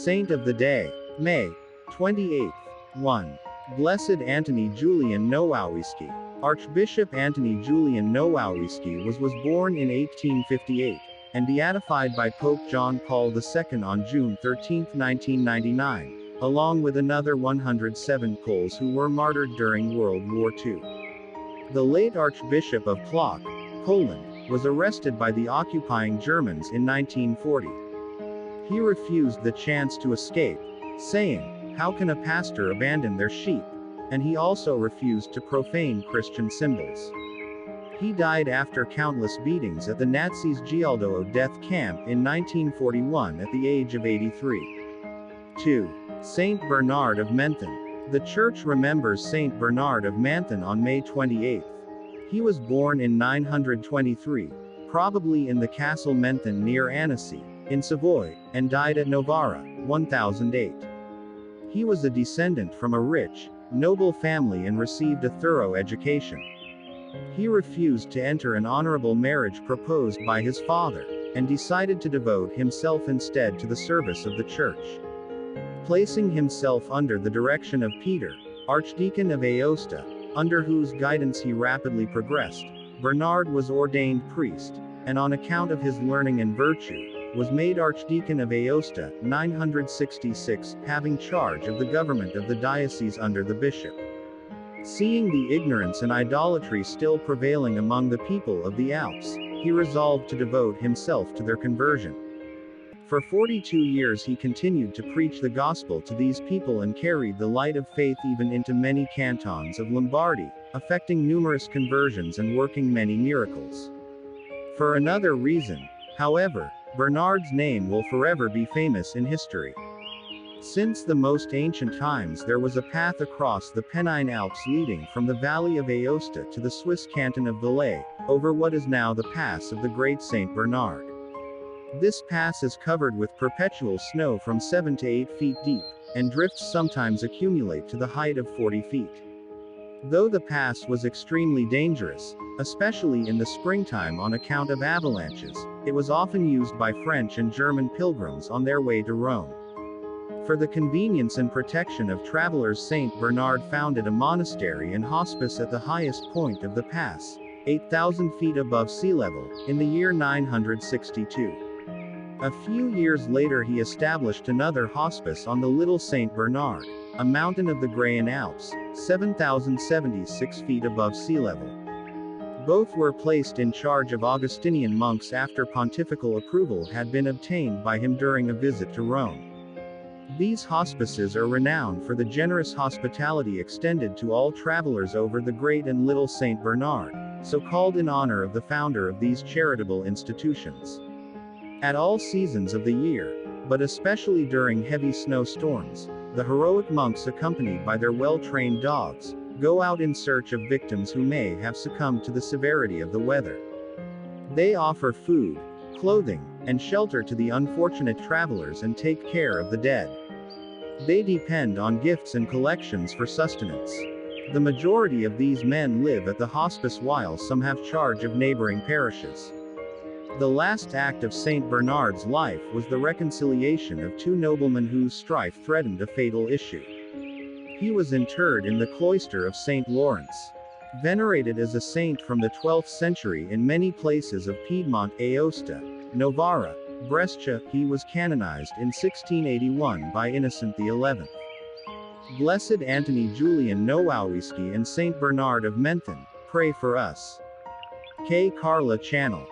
Saint of the Day. May 28th. 1. Blessed Antony Julian Nowawiecki. Archbishop Antony Julian Nowawiecki was born in 1858, and beatified by Pope John Paul II on June 13, 1999, along with another 107 Poles who were martyred during World War II. The late Archbishop of Plock, Poland, was arrested by the occupying Germans in 1940. He refused the chance to escape, saying, "How can a pastor abandon their sheep?" And he also refused to profane Christian symbols. He died after countless beatings at the Nazis' Gialdo death camp in 1941 at the age of 83. 2. Saint Bernard of Menthon. The Church remembers Saint Bernard of Menthon on May 28. He was born in 923, probably in the Castle Menthon near Annecy, in Savoy, and died at Novara, 1008. He was a descendant from a rich, noble family and received a thorough education. He refused to enter an honorable marriage proposed by his father, and decided to devote himself instead to the service of the Church. Placing himself under the direction of Peter, Archdeacon of Aosta, under whose guidance he rapidly progressed, Bernard was ordained priest, and on account of his learning and virtue, was made Archdeacon of Aosta, 966, having charge of the government of the diocese under the bishop. Seeing the ignorance and idolatry still prevailing among the people of the Alps, he resolved to devote himself to their conversion. For 42 years he continued to preach the gospel to these people and carried the light of faith even into many cantons of Lombardy, effecting numerous conversions and working many miracles. For another reason, however, Bernard's name will forever be famous in history. Since the most ancient times there was a path across the Pennine Alps leading from the valley of Aosta to the Swiss canton of Valais, over what is now the Pass of the Great Saint Bernard. This pass is covered with perpetual snow from 7 to 8 feet deep, and drifts sometimes accumulate to the height of 40 feet. Though the pass was extremely dangerous, especially in the springtime on account of avalanches, it was often used by French and German pilgrims on their way to Rome. For the convenience and protection of travelers, Saint Bernard founded a monastery and hospice at the highest point of the pass, 8,000 feet above sea level, in the year 962. A few years later he established another hospice on the Little Saint Bernard, a mountain of the Grayan Alps, 7,076 feet above sea level. Both were placed in charge of Augustinian monks after pontifical approval had been obtained by him during a visit to Rome. These hospices are renowned for the generous hospitality extended to all travelers over the Great and Little Saint Bernard, so called in honor of the founder of these charitable institutions. At all seasons of the year, but especially during heavy snowstorms, the heroic monks, accompanied by their well-trained dogs, go out in search of victims who may have succumbed to the severity of the weather. They offer food, clothing, and shelter to the unfortunate travelers and take care of the dead. They depend on gifts and collections for sustenance. The majority of these men live at the hospice while some have charge of neighboring parishes. The last act of Saint Bernard's life was the reconciliation of two noblemen whose strife threatened a fatal issue. He was interred in the cloister of St. Lawrence. Venerated as a saint from the 12th century in many places of Piedmont, Aosta, Novara, Brescia, he was canonized in 1681 by Innocent XI. Blessed Antony Julian Nowawiecki and Saint Bernard of Menthon, pray for us. K. Carla Channel.